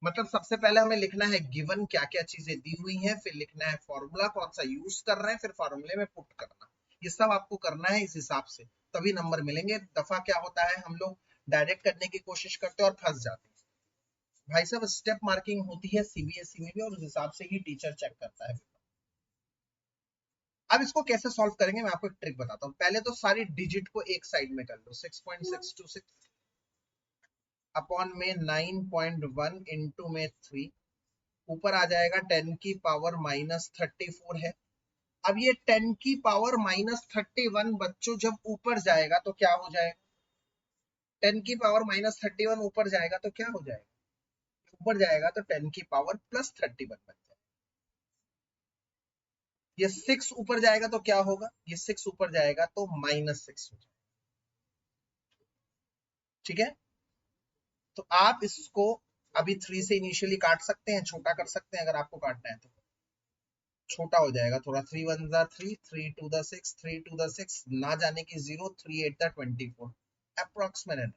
मतलब सबसे पहले हमें लिखना है गिवन क्या क्या चीजें दी हुई हैं, फिर लिखना है फॉर्मूला कौन सा यूज कर रहे हैं, फिर फॉर्मूले में पुट करना। ये सब आपको करना है इस हिसाब से, तभी नंबर मिलेंगे। दफा क्या होता है, हम लोग डायरेक्ट करने की कोशिश करते हैं और फंस जाते हैं। भाई साहब स्टेप मार्किंग होती है सीबीएसई में भी, और उस हिसाब से ही टीचर चेक करता है। अब इसको कैसे सॉल्व करेंगे, मैं आपको एक ट्रिक बताता हूँ। पहले तो सारी डिजिट को एक साइड में कर लो, 6.626 अपॉन में 9.1 इंटू में 3, ऊपर आ जाएगा 10 की पावर माइनस 34 है। अब ये 10 की पावर माइनस 31 बच्चों जब ऊपर जाएगा तो क्या हो जाएगा, 10 की पावर माइनस 31 ऊपर जाएगा तो क्या हो जाएगा, ऊपर जाएगा तो 10 की पावर प्लस 31 बन जाएगा। ये 6 ऊपर जाएगा तो क्या होगा, ये 6 ऊपर जाएगा तो -6 हो जाएगा, ठीक है। तो आप इसको अभी 3 से इनिशियली काट सकते हैं, छोटा कर सकते हैं अगर आपको काटना है तो। छोटा हो जाएगा थोड़ा, 3 1 जा 3, 3 2 द 6, 3 2 द 6, ना जाने की 0, 3 8 the 24, approximate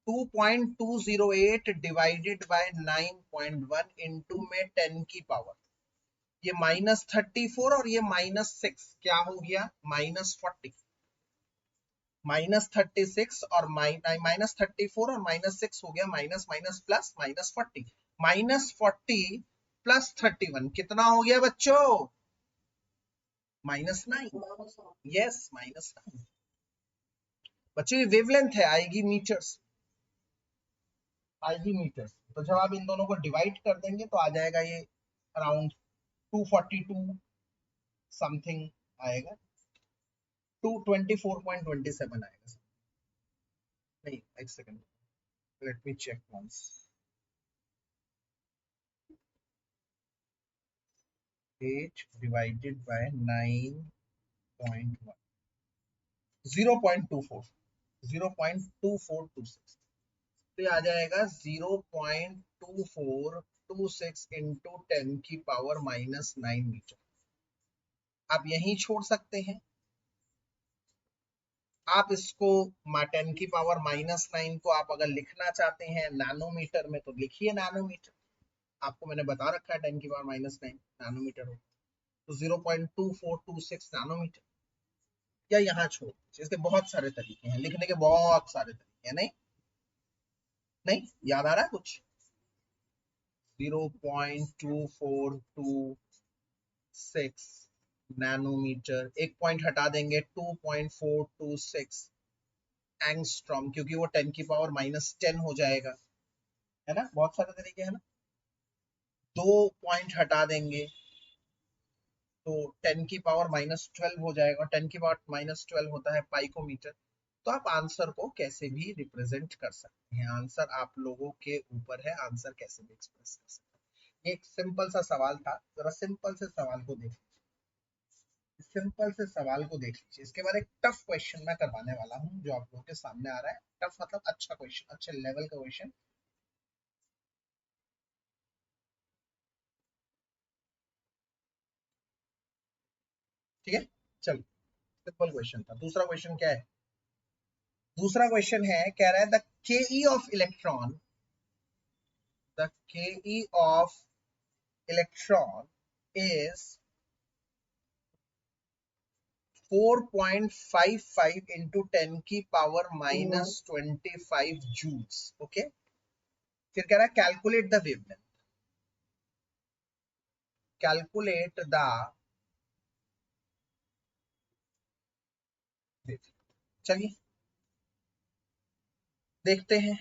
2.208 divided by 9.1 into में 10 की पावर ये -34 और ये -6 क्या हो गया, -40। -36 और -34 और -6 हो गया माइनस माइनस प्लस -40। -40 प्लस 31 कितना हो गया बच्चों, -9। यस -9। बच्चों ये वेवलेंथ है, आएगी मीटर्स, आएगी मीटर्स। तो जब आप इन दोनों को डिवाइड कर देंगे तो आ जाएगा ये अराउंड 242 समथिंग आएगा, 224.27 आएगा। नहीं, एक second, let me check once. 8 divided by 9.1, 0.24, 0.2426। तो ये आ जाएगा 0.2426 इंटू 10⁻⁻9 मीटर। आप यहीं छोड़ सकते हैं, आप इसको 10⁻⁻9 को आप अगर लिखना चाहते हैं नैनोमीटर में तो लिखिए नैनोमीटर, आपको मैंने बता रखा है 10⁻⁹ नैनोमीटर हो तो 0.2426 नैनोमीटर, या यहाँ छोड़। इसके बहुत सारे तरीके हैं लिखने के, बहुत सारे तरीके हैं। नहीं नहीं याद आ रहा है कुछ, 0.2426 नैनोमीटर, एक पॉइंट हटा देंगे 2.426 एंगस्ट्रॉम, क्योंकि वो 10⁻⁻10 हो जाएगा, है ना। बहुत सारे तरीके हैं ना। 2 पॉइंट हटा देंगे तो 10⁻⁻12 हो जाएगा, 10⁻⁻12 होता है पाइकोमीटर। तो आप आंसर को कैसे भी रिप्रेजेंट कर सकते हैं, आंसर आप लोगों के ऊपर है, आंसर कैसे भी एक्सप्रेस कर सकते हैं। एक सिंपल सा सवाल था, जरा सिंपल से सवाल को देख लीजिए, सिंपल से सवाल को देख लीजिए। इसके बाद एक टफ क्वेश्चन मैं करवाने वाला हूँ जो आप लोगों के सामने आ रहा है। टफ मतलब अच्छा क्वेश्चन, अच्छे लेवल का क्वेश्चन। ठीक है, चलो सिंपल क्वेश्चन था। दूसरा क्वेश्चन क्या है, दूसरा क्वेश्चन है, कह रहा है द के of electron, the Ke of electron is 4.55 into 10⁻⁻25 joules. Okay, फिर कह रहा है calculate the wavelength, calculate the, चलिए देखते हैं।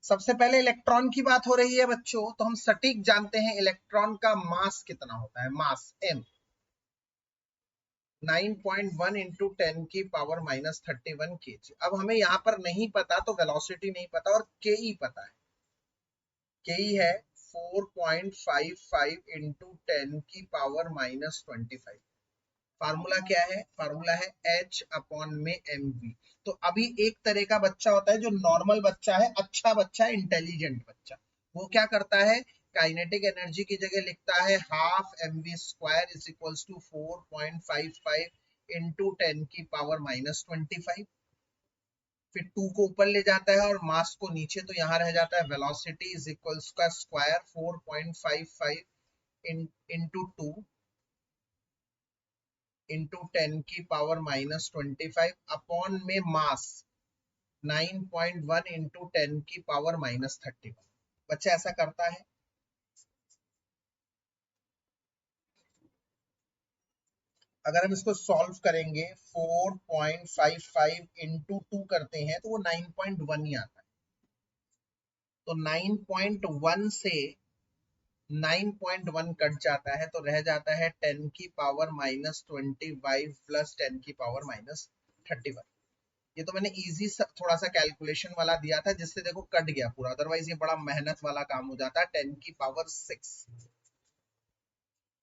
सबसे पहले इलेक्ट्रॉन की बात हो रही है बच्चों, तो हम सटीक जानते हैं इलेक्ट्रॉन का मास कितना होता है, मास m 9.1 इंटू 10⁻⁻31 kg। अब हमें यहाँ पर नहीं पता तो वेलोसिटी नहीं पता और के पता है, के है 4.55 इंटू 10⁻⁻25। फार्मूला क्या है, फार्मूला है h अपॉन में mv। तो अभी एक तरह का बच्चा होता है जो नॉर्मल बच्चा है, अच्छा बच्चा है, इंटेलिजेंट बच्चा, वो क्या करता है, काइनेटिक एनर्जी की जगह लिखता है half mv² is equals to 4.55 into 10⁻⁻25। फिर 2 को ऊपर ले जाता है और मास को नीचे, तो यहाँ रह जाता है वेलोसिटी इज इक्वल्स का स्क्वायर 4.55 इंटू 2 इंटू 10⁻⁻25 अपॉन में मास 9.1 इंटू 10⁻⁻31। बच्चा ऐसा करता है। अगर हम इसको सॉल्व करेंगे 4.55 इंटू 2 करते हैं तो वो 9.1 ही आता है। तो 9.1 से 9.1 कट जाता है तो रह जाता है 10⁻⁻25 प्लस 10⁻⁻31। ये तो मैंने इजी थोड़ा सा कैलकुलेशन वाला दिया था जिससे देखो कट गया पूरा, अदरवाइज ये बड़ा मेहनत वाला काम हो जाता है। 10⁻6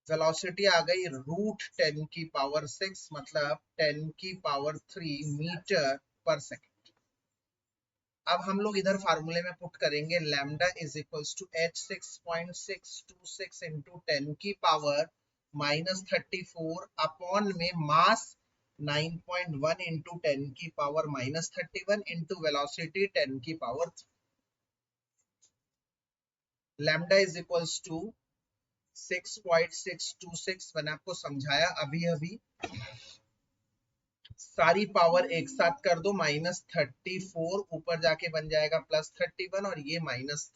वेलोसिटी आ गई √10⁻6 मतलब 10⁻3 मीटर पर सेकेंड। अब हम लोग इधर फार्मूले में पुट करेंगे lambda is equals to h 6.626 into 10⁻⁻34 upon में mass 9.1 into 10⁻⁻31 into velocity 10⁻3। Lambda is equals to 6.626 मैंने आपको समझाया अभी अभी। सारी पावर एक साथ कर दो, -34 ऊपर जाके बन जाएगा +31 और ये माइनस।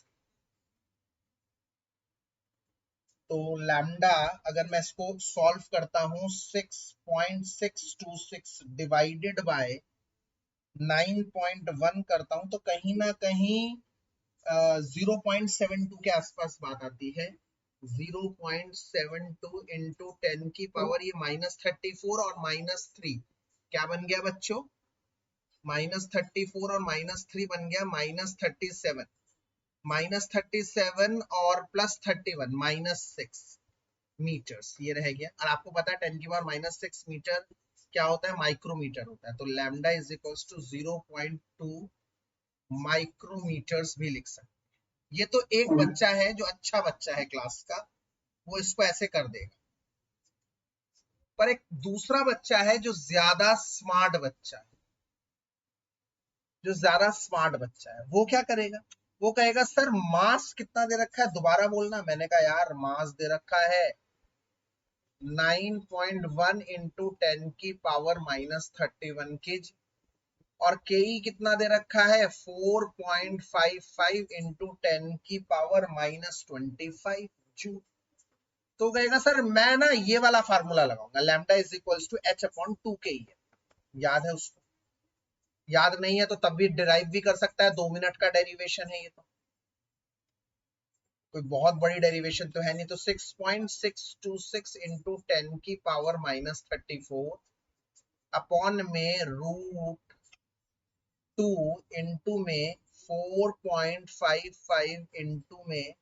तो लैम्डा अगर मैं इसको सॉल्व करता हूं 6.626 डिवाइडेड बाय 9.1 करता हूं तो कहीं ना कहीं 0.72 के आसपास बात आती है। 0.72 इंटू 10 की पावर ये -34 और -3 क्या बन गया बच्चों? -34 और -3 बन गया -37। -37 और +31 -6 मीटर्स ये रह गया। और आपको पता है 10 की पावर -6 मीटर क्या होता है? माइक्रोमीटर होता है। तो lambda is equals to 0.2 micrometers भी लिख सकते हैं। ये तो एक बच्चा है जो अच्छा बच्चा है क्लास का, वो इसको ऐसे कर देगा। पर एक दूसरा बच्चा है जो ज्यादा स्मार्ट बच्चा है, वो क्या करेगा? वो कहेगा सर मास कितना दे रखा है, दोबारा बोलना। मैंने कहा यार मास दे रखा है 9.1 इंटू 10 की पावर -31 केजी और केई कितना दे रखा है 4.55 इंटू 10 की पावर -25 जूल। तो कहेगा सर मैं ना ये वाला फार्मूला लगाऊंगा, lambda is equals to h/2 है। याद है उसको? याद नहीं है तो तब भी डिराइव भी कर सकता है, 2 मिनट का डेरिवेशन है ये तो, कोई बहुत बड़ी डेरिवेशन तो है नहीं। तो 6.626 इंटू 10 की पावर -34 अपॉन में √2 इंटू में 4.55 इंटू में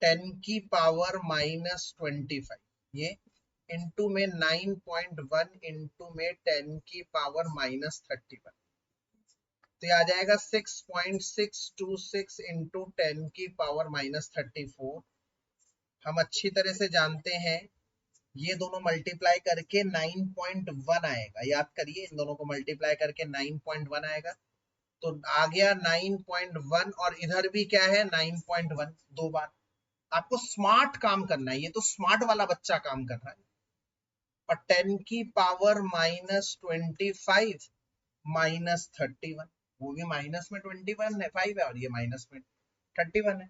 10 की पावर -25 ये इंटू में 9.1 इंटू में 10 की पावर -31 तो ये आ जाएगा 6.626 इंटू 10 की पावर -34। हम अच्छी तरह से जानते हैं ये दोनों मल्टीप्लाई करके 9.1 आएगा। याद करिए इन दोनों को मल्टीप्लाई करके 9.1 आएगा। तो आ गया 9.1 और इधर भी क्या है 9.1 दो बार। आपको स्मार्ट काम करना है, ये तो स्मार्ट वाला बच्चा काम कर रहा है। और 10 की पावर -25 -31 वो भी माइनस में 25 है और ये माइनस में 31 है।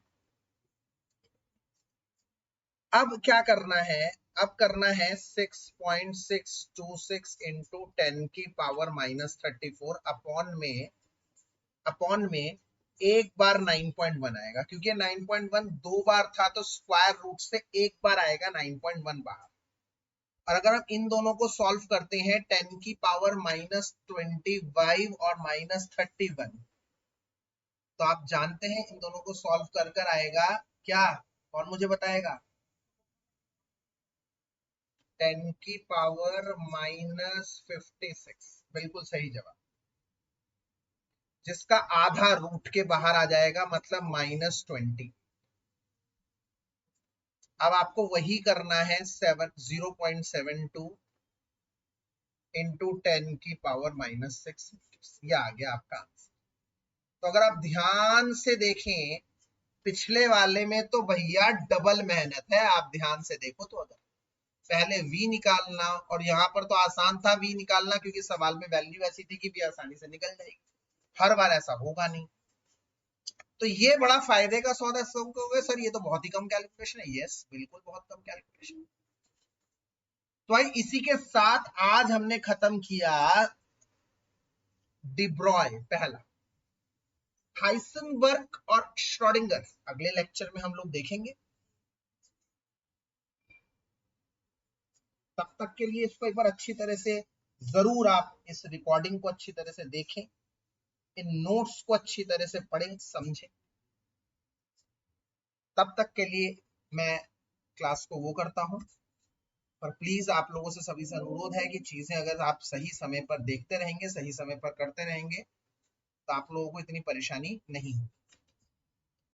अब क्या करना है? अब करना है 6.626 इंटू 10 की पावर -34 अपॉन में एक बार 9.1 आएगा, क्योंकि 9.1 दो बार था तो स्क्वायर रूट से एक बार आएगा 9.1 बाहर। और अगर हम इन दोनों को सॉल्व करते हैं 10 की पावर -25 और -31 तो आप जानते हैं इन दोनों को सॉल्व कर कर आएगा क्या? और मुझे बताएगा 10 की पावर -56 बिल्कुल सही जवाब, जिसका आधा रूट के बाहर आ जाएगा मतलब -20। अब आपको वही करना है 0.72 इंटू 10 की पावर -6 ये आ गया आपका आंसर। तो अगर आप ध्यान से देखें पिछले वाले में तो भैया डबल मेहनत है, आप ध्यान से देखो तो अगर पहले v निकालना और यहाँ पर तो आसान था v निकालना क्योंकि सवाल में वैल्यू ऐसी थी कि v आसानी से निकल जाएगी। हर बार ऐसा होगा नहीं, तो ये बड़ा फायदे का सौदा। सब कहोगे सर ये तो बहुत ही कम कैलकुलेशन है। यस बिल्कुल बहुत कम कैलकुलेशन। तो भाई इसी के साथ आज हमने खत्म किया डी ब्रॉय पहला, हाइसेनबर्ग और श्रोडिंगर अगले लेक्चर में हम लोग देखेंगे। तब तक के लिए इसको एक बार अच्छी तरह से जरूर आप इस रिकॉर्डिंग को अच्छी तरह से देखें, इन नोट्स को अच्छी तरह से पढ़ें समझें। तब तक के लिए मैं क्लास को वो करता हूं, पर प्लीज आप लोगों से सभी से अनुरोध है कि चीजें अगर आप सही समय पर देखते रहेंगे, सही समय पर करते रहेंगे तो आप लोगों को इतनी परेशानी नहीं होगी।